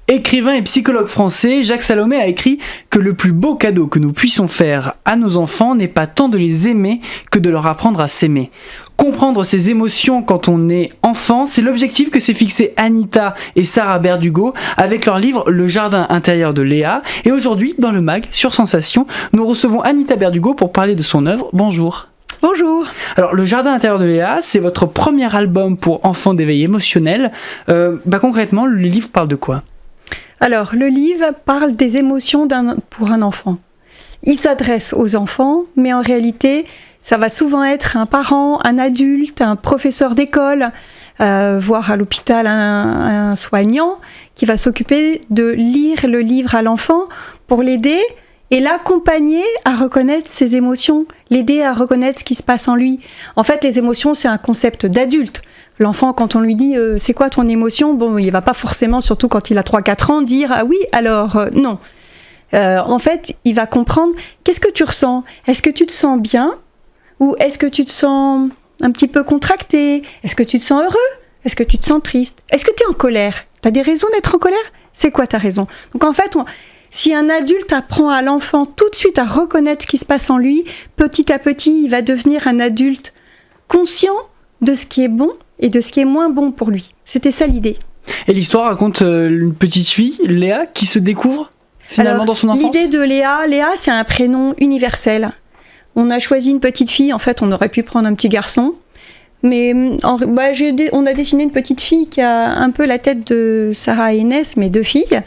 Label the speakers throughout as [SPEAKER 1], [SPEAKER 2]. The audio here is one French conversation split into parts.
[SPEAKER 1] Écrivain et psychologue français, Jacques Salomé a écrit que le plus beau cadeau que nous puissions faire à nos enfants n'est pas tant de les aimer que de leur apprendre à s'aimer. Comprendre ses émotions quand on est enfant, c'est l'objectif que s'est fixé Anita et Sarah Berdugo avec leur livre Le jardin intérieur de Léa. Et aujourd'hui, dans le MAG, sur Sensation, nous recevons Anita Berdugo pour parler de son œuvre. Bonjour.
[SPEAKER 2] Bonjour.
[SPEAKER 1] Alors, Le jardin intérieur de Léa, c'est votre premier album pour enfants d'éveil émotionnel. Concrètement, le livre parle de quoi ?
[SPEAKER 2] Alors, le livre parle des émotions pour un enfant. Il s'adresse aux enfants, mais en réalité, ça va souvent être un parent, un adulte, un professeur d'école, voire à l'hôpital un soignant qui va s'occuper de lire le livre à l'enfant pour l'aider et l'accompagner à reconnaître ses émotions, l'aider à reconnaître ce qui se passe en lui. En fait, les émotions, c'est un concept d'adulte. L'enfant, quand on lui dit « c'est quoi ton émotion ?» Bon, il va pas forcément, surtout quand il a 3-4 ans, dire « ah oui, alors non ». En fait, il va comprendre « qu'est-ce que tu ressens ? Est-ce que tu te sens bien ? Ou est-ce que tu te sens un petit peu contracté ? Est-ce que tu te sens heureux ? Est-ce que tu te sens triste ? Est-ce que tu es en colère ? Tu as des raisons d'être en colère ? C'est quoi ta raison ? Donc en fait, si un adulte apprend à l'enfant tout de suite à reconnaître ce qui se passe en lui, petit à petit, il va devenir un adulte conscient de ce qui est bon et de ce qui est moins bon pour lui. C'était ça l'idée.
[SPEAKER 1] Et l'histoire raconte une petite fille, Léa, qui se découvre finalement dans son enfance.
[SPEAKER 2] L'idée de Léa, c'est un prénom universel. On a choisi une petite fille, en fait on aurait pu prendre un petit garçon, mais on a dessiné une petite fille qui a un peu la tête de Sarah et Inès, mes deux filles.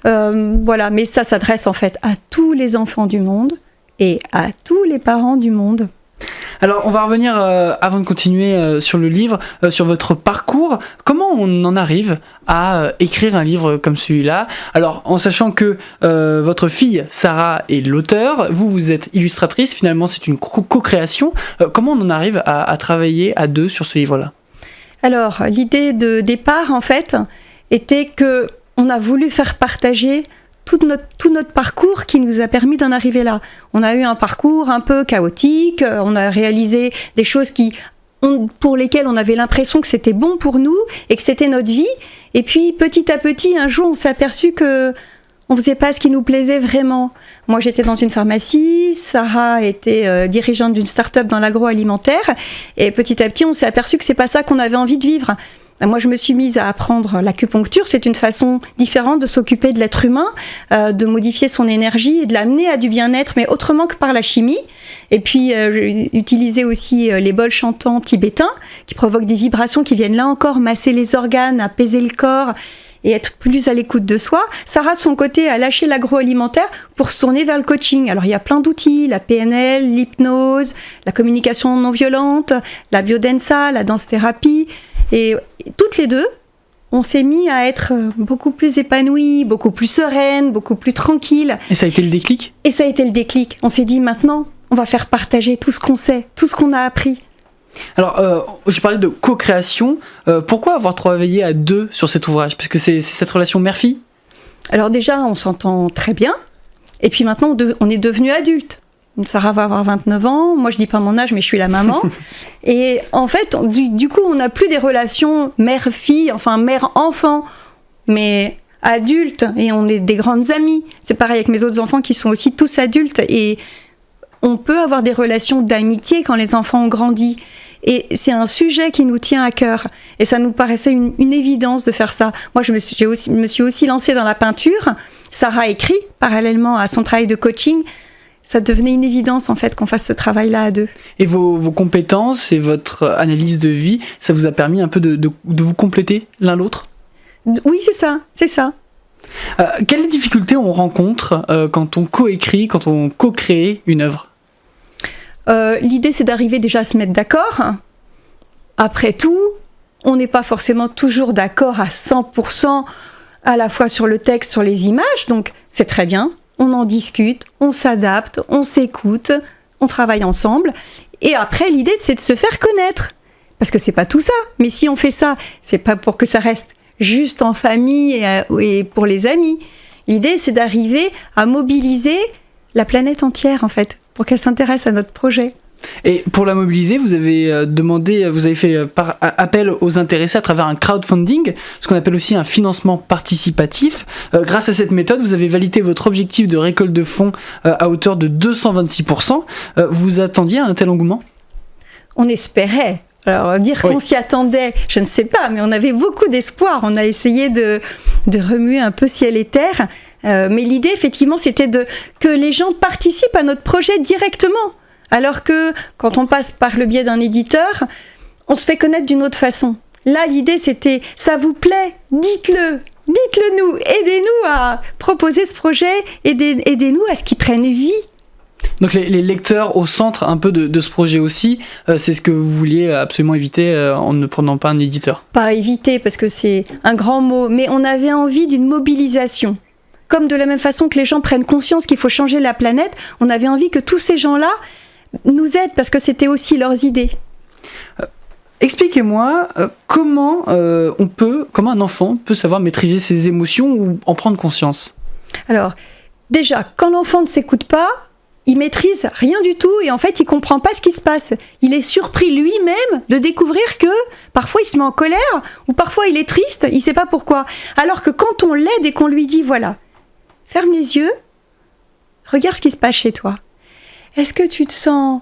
[SPEAKER 2] Voilà, mais ça s'adresse en fait à tous les enfants du monde et à tous les parents du monde.
[SPEAKER 1] Alors, on va revenir, avant de continuer sur le livre, sur votre parcours. Comment on en arrive à écrire un livre comme celui-là ? Alors, en sachant que votre fille, Sarah, est l'auteur, vous êtes illustratrice, finalement c'est une co-création. Comment on en arrive à travailler à deux sur ce livre-là ?
[SPEAKER 2] Alors, l'idée de départ, en fait, était que on a voulu faire partager tout notre parcours qui nous a permis d'en arriver là. On a eu un parcours un peu chaotique, on a réalisé des choses pour lesquelles on avait l'impression que c'était bon pour nous et que c'était notre vie. Et puis petit à petit, un jour, on s'est aperçu que on faisait pas ce qui nous plaisait vraiment. Moi, j'étais dans une pharmacie, Sarah était dirigeante d'une start-up dans l'agroalimentaire, et petit à petit, on s'est aperçu que c'est pas ça qu'on avait envie de vivre. Moi, je me suis mise à apprendre l'acupuncture. C'est une façon différente de s'occuper de l'être humain, de modifier son énergie et de l'amener à du bien-être, mais autrement que par la chimie. Et puis, utiliser aussi les bols chantants tibétains qui provoquent des vibrations qui viennent là encore masser les organes, apaiser le corps et être plus à l'écoute de soi. Sarah, de son côté, a lâché l'agroalimentaire pour se tourner vers le coaching. Alors, il y a plein d'outils, la PNL, l'hypnose, la communication non violente, la biodensa, la danse-thérapie. Et toutes les deux, on s'est mis à être beaucoup plus épanouies, beaucoup plus sereines, beaucoup plus tranquilles.
[SPEAKER 1] Et ça a été le déclic ?
[SPEAKER 2] Et ça a été le déclic. On s'est dit, maintenant, on va faire partager tout ce qu'on sait, tout ce qu'on a appris.
[SPEAKER 1] Alors, je parlais de co-création. Pourquoi avoir travaillé à deux sur cet ouvrage ? Parce que c'est cette relation mère-fille ?
[SPEAKER 2] Alors déjà, on s'entend très bien. Et puis maintenant, on est devenus adultes. Sarah va avoir 29 ans, moi je dis pas mon âge mais je suis la maman. Et en fait, du coup, on n'a plus des relations mère-fille, enfin mère-enfant, mais adultes, et on est des grandes amies. C'est pareil avec mes autres enfants qui sont aussi tous adultes, et on peut avoir des relations d'amitié quand les enfants ont grandi. Et c'est un sujet qui nous tient à cœur. Et ça nous paraissait une évidence de faire ça. Moi, je me suis aussi lancée dans la peinture. Sarah écrit, parallèlement à son travail de coaching. Ça devenait une évidence, en fait, qu'on fasse ce travail-là à deux.
[SPEAKER 1] Et vos compétences et votre analyse de vie, ça vous a permis un peu de vous compléter l'un l'autre ?
[SPEAKER 2] Oui, c'est ça.
[SPEAKER 1] Quelles difficultés on rencontre quand on coécrit, quand on co-crée une œuvre ?
[SPEAKER 2] L'idée, c'est d'arriver déjà à se mettre d'accord. Après tout, on n'est pas forcément toujours d'accord à 100% à la fois sur le texte, sur les images, donc c'est très bien. On en discute, on s'adapte, on s'écoute, on travaille ensemble. Et après, l'idée, c'est de se faire connaître. Parce que c'est pas tout ça. Mais si on fait ça, c'est pas pour que ça reste juste en famille et pour les amis. L'idée, c'est d'arriver à mobiliser la planète entière, en fait, pour qu'elle s'intéresse à notre projet.
[SPEAKER 1] Et pour la mobiliser, vous avez fait appel aux intéressés à travers un crowdfunding, ce qu'on appelle aussi un financement participatif. Grâce à cette méthode, vous avez validé votre objectif de récolte de fonds à hauteur de 226%. Vous attendiez à un tel engouement ?
[SPEAKER 2] On espérait. Alors, dire qu'on s'y attendait, je ne sais pas, mais on avait beaucoup d'espoir. On a essayé de remuer un peu ciel et terre. Mais l'idée, effectivement, c'était que les gens participent à notre projet directement. Alors que quand on passe par le biais d'un éditeur, on se fait connaître d'une autre façon. Là, l'idée, c'était « ça vous plaît ? Dites-le nous, aidez-nous à proposer ce projet, aidez-nous à ce qu'il prenne vie ».
[SPEAKER 1] Donc les lecteurs au centre un peu de ce projet aussi, c'est ce que vous vouliez absolument éviter en ne prenant pas un éditeur.
[SPEAKER 2] Pas éviter, parce que c'est un grand mot, mais on avait envie d'une mobilisation. Comme de la même façon que les gens prennent conscience qu'il faut changer la planète, on avait envie que tous ces gens-là nous aident, parce que c'était aussi leurs idées.
[SPEAKER 1] Expliquez-moi comment un enfant peut savoir maîtriser ses émotions ou en prendre conscience.
[SPEAKER 2] Alors, déjà, quand l'enfant ne s'écoute pas, il maîtrise rien du tout et en fait, il comprend pas ce qui se passe. Il est surpris lui-même de découvrir que parfois il se met en colère ou parfois il est triste, il sait pas pourquoi. Alors que quand on l'aide et qu'on lui dit voilà, ferme les yeux, regarde ce qui se passe chez toi. Est-ce que tu te sens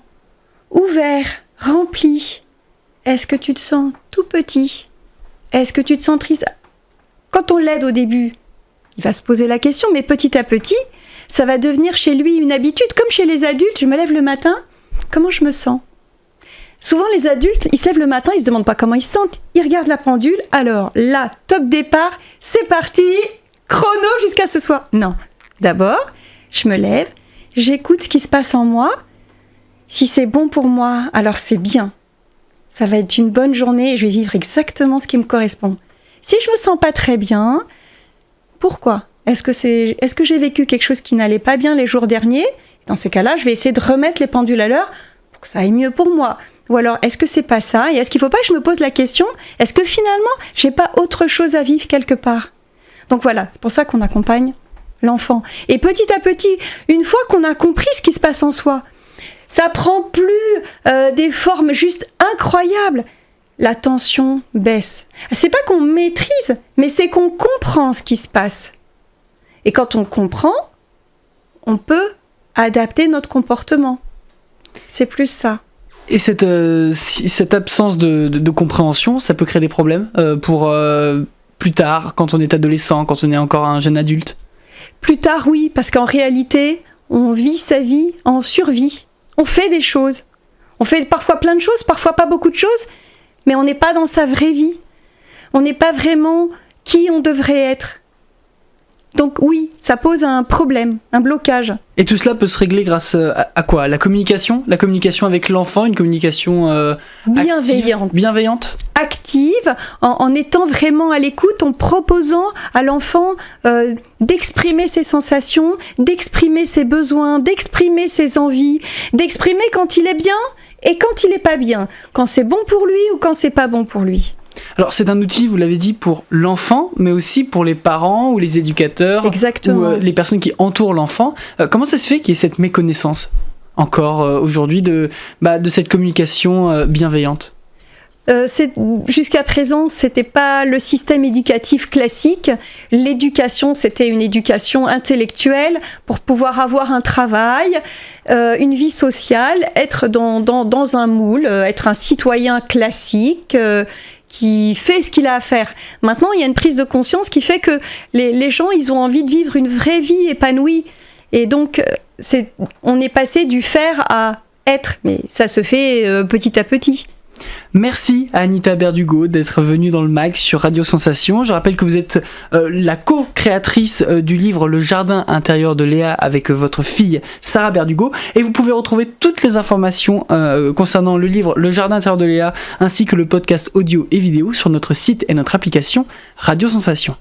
[SPEAKER 2] ouvert, rempli ? Est-ce que tu te sens tout petit ? Est-ce que tu te sens triste ? Quand on l'aide au début, il va se poser la question, mais petit à petit, ça va devenir chez lui une habitude, comme chez les adultes. Je me lève le matin, comment je me sens ? Souvent, les adultes, ils se lèvent le matin, ils se demandent pas comment ils se sentent, ils regardent la pendule. Alors là, top départ, c'est parti, chrono jusqu'à ce soir. Non, d'abord, je me lève, j'écoute ce qui se passe en moi. Si c'est bon pour moi, alors c'est bien. Ça va être une bonne journée et je vais vivre exactement ce qui me correspond. Si je me sens pas très bien, pourquoi ? Est-ce que j'ai vécu quelque chose qui n'allait pas bien les jours derniers ? Dans ces cas-là, je vais essayer de remettre les pendules à l'heure pour que ça aille mieux pour moi. Ou alors, est-ce que c'est pas ça ? Et est-ce qu'il ne faut pas que je me pose la question, est-ce que finalement, j'ai pas autre chose à vivre quelque part ? Donc voilà, c'est pour ça qu'on accompagne l'enfant. Et petit à petit, une fois qu'on a compris ce qui se passe en soi, ça prend plus des formes juste incroyables. La tension baisse. C'est pas qu'on maîtrise, mais c'est qu'on comprend ce qui se passe. Et quand on comprend, on peut adapter notre comportement. C'est plus ça.
[SPEAKER 1] Et cette absence de compréhension, ça peut créer des problèmes pour plus tard, quand on est adolescent, quand on est encore un jeune adulte ?
[SPEAKER 2] Plus tard, oui, parce qu'en réalité, on vit sa vie en survie. On fait des choses. On fait parfois plein de choses, parfois pas beaucoup de choses, mais on n'est pas dans sa vraie vie. On n'est pas vraiment qui on devrait être. Donc oui, ça pose un problème, un blocage.
[SPEAKER 1] Et tout cela peut se régler grâce à quoi ? La communication avec l'enfant, une communication bienveillante.
[SPEAKER 2] Active, en étant vraiment à l'écoute, en proposant à l'enfant d'exprimer ses sensations, d'exprimer ses besoins, d'exprimer ses envies, d'exprimer quand il est bien et quand il n'est pas bien, quand c'est bon pour lui ou quand c'est pas bon pour lui.
[SPEAKER 1] Alors c'est un outil, vous l'avez dit, pour l'enfant, mais aussi pour les parents ou les éducateurs.
[SPEAKER 2] Exactement.
[SPEAKER 1] Ou les personnes qui entourent l'enfant. Comment ça se fait qu'il y ait cette méconnaissance encore aujourd'hui de cette communication bienveillante ?
[SPEAKER 2] Jusqu'à présent, c'était pas le système éducatif classique. L'éducation, c'était une éducation intellectuelle pour pouvoir avoir un travail, une vie sociale, être dans un moule, être un citoyen classique qui fait ce qu'il a à faire. Maintenant, il y a une prise de conscience qui fait que les gens, ils ont envie de vivre une vraie vie épanouie. Et donc, on est passé du faire à être, mais ça se fait petit à petit.
[SPEAKER 1] Merci à Anita Berdugo d'être venue dans le MAG sur Radio Sensation. Je rappelle que vous êtes la co-créatrice du livre Le Jardin intérieur de Léa avec votre fille Sarah Berdugo. Et vous pouvez retrouver toutes les informations concernant le livre Le Jardin intérieur de Léa ainsi que le podcast audio et vidéo sur notre site et notre application Radio Sensation.